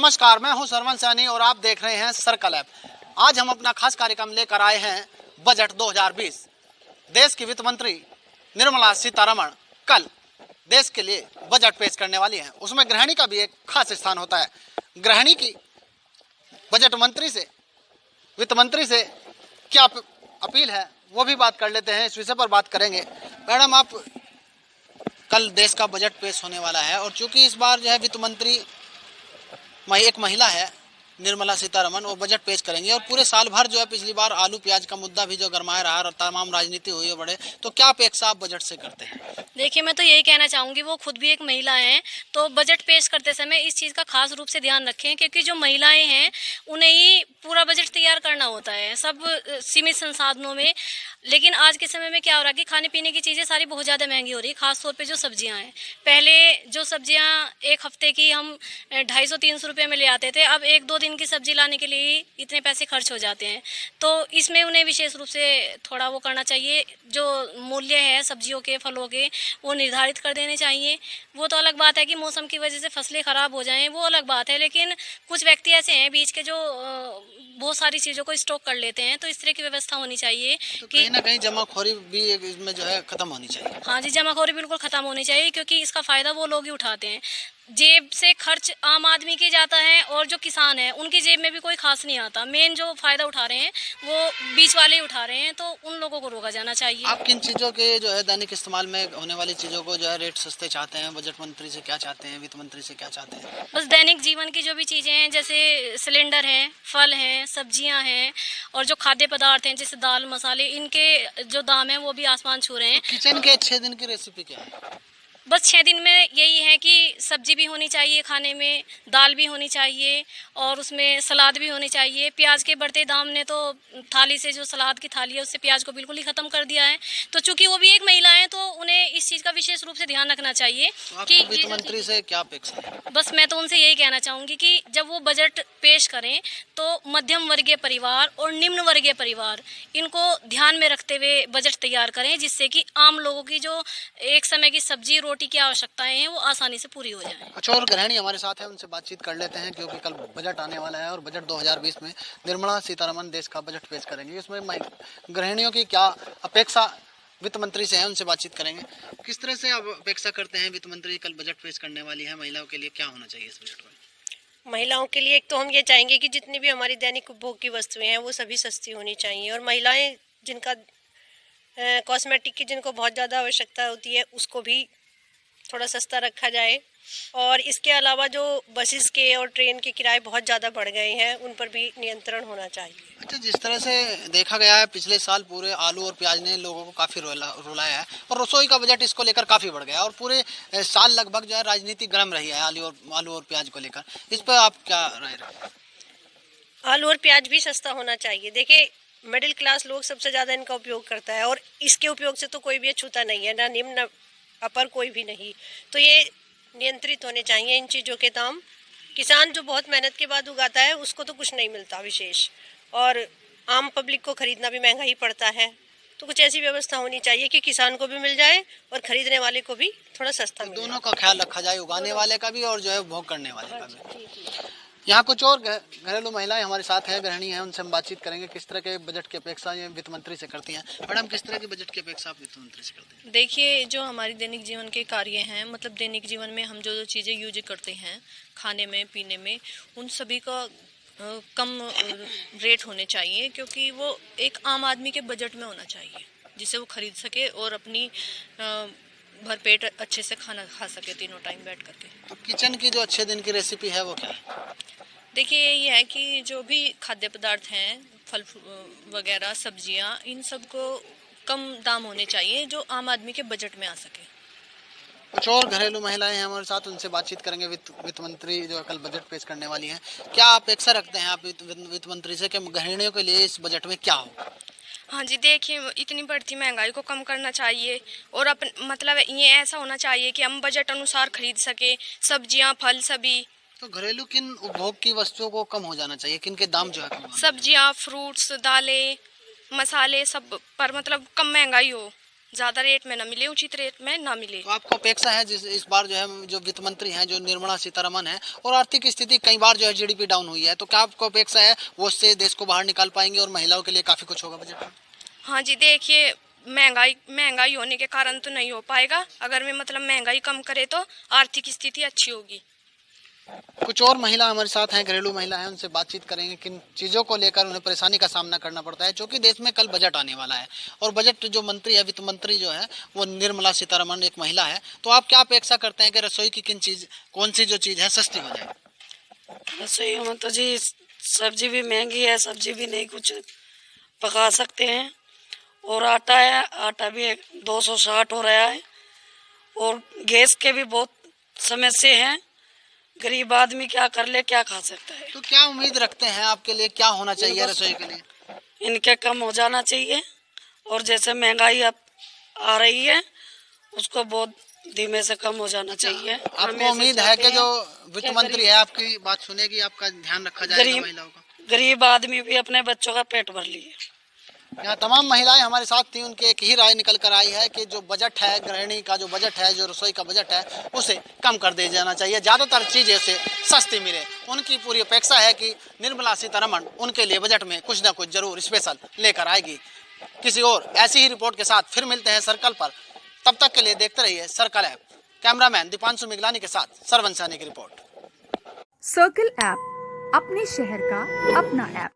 नमस्कार, मैं हूं सरवन सैनी और आप देख रहे हैं सर्कल ऐप। आज हम अपना खास कार्यक्रम लेकर आए हैं बजट 2020। देश की वित्त मंत्री निर्मला सीतारमण कल देश के लिए बजट पेश करने वाली हैं। उसमें गृहिणी का भी एक खास स्थान होता है। गृहिणी की बजट मंत्री से, वित्त मंत्री से क्या अपील है वो भी बात कर लेते हैं। इस विषय पर बात करेंगे। मैडम, आप कल देश का बजट पेश होने वाला है और चूंकि इस बार जो है वित्त मंत्री एक महिला है, निर्मला सीतारमण, वो बजट पेश करेंगे और पूरे साल भर जो है पिछली बार आलू प्याज का मुद्दा भी जो गरमाया रहा और तमाम राजनीति हुई है बड़े, तो क्या अपेक्षा आप बजट से करते हैं? देखिए, मैं तो यही कहना चाहूँगी, वो खुद भी एक महिला हैं, तो बजट पेश करते समय इस चीज़ का खास रूप से ध्यान रखें, क्योंकि जो महिलाएं हैं उन्हें ही पूरा बजट तैयार करना होता है, सब सीमित संसाधनों में। लेकिन आज के समय में क्या हो रहा है कि खाने पीने की चीज़ें सारी बहुत ज़्यादा महंगी हो रही है, खासतौर पे जो सब्जियां हैं। पहले जो सब्जियां एक हफ्ते की हम 250-300 रुपये में ले आते थे, अब 1-2 दिन की सब्जी लाने के लिए ही इतने पैसे खर्च हो जाते हैं। तो इसमें उन्हें विशेष रूप से थोड़ा वो करना चाहिए, जो मूल्य है सब्जियों के, फलों के, वो निर्धारित कर देने चाहिए। वो तो अलग बात है कि मौसम की वजह से फसलें ख़राब हो जाएं, वो अलग बात है। लेकिन कुछ व्यक्ति ऐसे हैं बीच के जो बहुत सारी चीज़ों को स्टॉक कर लेते हैं, तो इस तरह की व्यवस्था होनी चाहिए तो कि कहीं ना कहीं जमाखोरी भी इसमें जो है खत्म होनी चाहिए। हाँ जी, जमाखोरी बिल्कुल ख़त्म होनी चाहिए, क्योंकि इसका फ़ायदा वो लोग ही उठाते हैं। जेब से खर्च आम आदमी के जाता है और जो किसान है उनकी जेब में भी कोई खास नहीं आता। मेन जो फ़ायदा उठा रहे हैं वो बीच वाले ही उठा रहे हैं, तो उन लोगों को रोका जाना चाहिए। आप किन चीज़ों के जो है दैनिक इस्तेमाल में होने वाली चीज़ों को जो है रेट सस्ते चाहते हैं? बजट मंत्री से क्या चाहते हैं, वित्त मंत्री से क्या चाहते हैं? बस दैनिक जीवन की जो भी चीज़ें हैं, जैसे सिलेंडर हैं, फल हैं, सब्जियां हैं और जो खाद्य पदार्थ हैं जैसे दाल, मसाले, इनके जो दाम हैं वो भी आसमान छू रहे हैं। किचन के 6 दिन की रेसिपी क्या है? बस 6 दिन में यही है कि सब्जी भी होनी चाहिए खाने में, दाल भी होनी चाहिए और उसमें सलाद भी होनी चाहिए। प्याज के बढ़ते दाम ने तो थाली से, जो सलाद की थाली है उससे प्याज को बिल्कुल ही ख़त्म कर दिया है। तो चूंकि वो भी एक महिला है तो उन्हें इस चीज़ का विशेष रूप से ध्यान रखना चाहिए तो कि आपको वित्त मंत्री से क्या अपेक्षा है? बस मैं तो उनसे यही कहना चाहूँगी कि जब वो बजट पेश करें तो मध्यम वर्गीय परिवार और निम्न वर्गीय परिवार, इनको ध्यान में रखते हुए बजट तैयार करें, जिससे कि आम लोगों की जो एक समय की सब्जी रोटी की आवश्यकताएं हैं वो आसानी से पूरी हो जाएं। कुछ और गृहिणी हमारे साथ है, उनसे बातचीत कर लेते हैं, क्योंकि कल बजट आने वाला है और बजट 2020 में निर्मला सीतारमण देश का बजट पेश करेंगे। इसमें गृहिणियों की क्या अपेक्षा वित्त मंत्री से है, उनसे बातचीत करेंगे। किस तरह से आप अपेक्षा करते हैं वित्त मंत्री कल बजट पेश करने वाली है, महिलाओं के लिए क्या होना चाहिए इस बजट में? महिलाओं के लिए एक तो हम ये चाहेंगे कि जितनी भी हमारी दैनिक उपभोग की वस्तुएं हैं वो सभी सस्ती होनी चाहिए, और महिलाएं जिनका कॉस्मेटिक की जिनको बहुत ज़्यादा आवश्यकता होती है उसको भी थोड़ा सस्ता रखा जाए। और इसके अलावा जो बसेस के और ट्रेन के किराए बहुत ज़्यादा बढ़ गए हैं उन पर भी नियंत्रण होना चाहिए। अच्छा, जिस तरह से देखा गया है पिछले साल पूरे आलू और प्याज ने लोगों को काफ़ी रुलाया है और रसोई का बजट इसको लेकर काफ़ी बढ़ गया और पूरे साल लगभग जो है राजनीति गर्म रही है आलू और प्याज को लेकर। इस पर आप क्या राय रखते हैं? आलू और प्याज भी सस्ता होना चाहिए। देखिए, मिडिल क्लास लोग सबसे ज़्यादा इनका उपयोग करता है और इसके उपयोग से तो कोई भी अछूता नहीं है, ना निम्न ना अपर, कोई भी नहीं। तो ये नियंत्रित होने चाहिए इन चीज़ों के दाम। किसान जो बहुत मेहनत के बाद उगाता है उसको तो कुछ नहीं मिलता विशेष, और आम पब्लिक को खरीदना भी महंगा ही पड़ता है। तो कुछ ऐसी व्यवस्था होनी चाहिए कि किसान को भी मिल जाए और खरीदने वाले को भी थोड़ा सस्ता मिल जाए। दोनों का ख्याल रखा जाए, उगाने वाले का भी और जो है उपभोग करने वाले का भी। यहाँ कुछ और घरेलू महिलाएं हमारे साथ हैं, गृहिणी हैं, उनसे हम बातचीत करेंगे किस तरह के बजट की अपेक्षा ये वित्त मंत्री से करती हैं। मैडम, किस तरह के बजट की अपेक्षा आप वित्त मंत्री से करते हैं? देखिए, जो हमारी दैनिक जीवन के कार्य हैं, मतलब दैनिक जीवन में हम जो जो चीज़ें यूज करते हैं खाने में, पीने में, उन सभी का कम रेट होने चाहिए, क्योंकि वो एक आम आदमी के बजट में होना चाहिए जिसे वो खरीद सके और अपनी भरपेट अच्छे से खाना खा सके तीनों टाइम बैठ करके। तो किचन की जो अच्छे दिन की रेसिपी है वो क्या है? देखिए, यही है कि जो भी खाद्य पदार्थ हैं, फल वगैरह, सब्जियां, इन सब को कम दाम होने चाहिए जो आम आदमी के बजट में आ सके। कुछ और घरेलू महिलाएं हैं हमारे साथ, उनसे बातचीत करेंगे। वित्त मंत्री जो कल बजट पेश करने वाली हैं, क्या अपेक्षा रखते हैं आप वित्त मंत्री से कि गृहिणियों के लिए इस बजट में क्या हो? हाँ जी, देखिए, इतनी बढ़ती महंगाई को कम करना चाहिए और मतलब ये ऐसा होना चाहिए कि हम बजट अनुसार खरीद सके सब्जियां, फल सभी। तो घरेलू किन उपभोग की वस्तुओं को कम हो जाना चाहिए, किन के दाम जो है कम होना चाहिए? सब्जियां, फ्रूट्स, दालें, मसाले, सब पर मतलब कम महंगाई हो, ज़्यादा रेट में ना मिले, उचित रेट में ना मिले। तो आपको अपेक्षा है जिस इस बार जो है जो वित्त मंत्री हैं जो निर्मला सीतारमण है और आर्थिक स्थिति कई बार जो है जीडीपी डाउन हुई है, तो क्या आपको अपेक्षा है वो उससे देश को बाहर निकाल पाएंगे और महिलाओं के लिए काफी कुछ होगा बजट में? हाँ जी, देखिए महंगाई होने के कारण तो नहीं हो पाएगा। अगर मैं मतलब महंगाई कम करे तो आर्थिक स्थिति अच्छी होगी। कुछ और महिला हमारे साथ हैं, घरेलू महिला हैं, उनसे बातचीत करेंगे किन चीज़ों को लेकर उन्हें परेशानी का सामना करना पड़ता है, क्योंकि देश में कल बजट आने वाला है और बजट जो मंत्री है, वित्त मंत्री जो है वो निर्मला सीतारमण एक महिला है। तो आप क्या अपेक्षा करते हैं कि रसोई की कौन सी जो चीज़ है सस्ती हो जाए? रसोई में तो जी सब्जी भी महंगी है, सब्जी भी नहीं कुछ पका सकते हैं, और आटा है, आटा भी 260 हो रहा है, और गैस के भी बहुत समस्या हैं। गरीब आदमी क्या कर ले, क्या खा सकता है। तो क्या उम्मीद रखते हैं आपके लिए क्या होना चाहिए रसोई के लिए? इनके कम हो जाना चाहिए, और जैसे महंगाई अब आ रही है उसको बहुत धीमे से कम हो जाना चाहिए। आपको उम्मीद है कि जो वित्त मंत्री है आपकी बात सुनेगी, आपका ध्यान रखा जाएगा महिलाओं का? गरीब आदमी भी अपने बच्चों का पेट भर लिए। यहाँ तमाम महिलाएं हमारे साथ थी, उनकी एक ही राय निकल कर आई है कि जो बजट है, गृहिणी का जो बजट है, जो रसोई का बजट है, उसे कम कर दिया जाना चाहिए, ज़्यादातर चीज़ें उसे सस्ती मिले। उनकी पूरी अपेक्षा है कि निर्मला सीतारमण उनके लिए बजट में कुछ ना कुछ जरूर स्पेशल लेकर आएगी। किसी और ऐसी ही रिपोर्ट के साथ फिर मिलते हैं सर्कल पर, तब तक के लिए देखते रहिए circle app. Cameraman Deepanshu Miglani के साथ सरवन सैनी की रिपोर्ट। सर्कल ऐप, अपने शहर का अपना ऐप।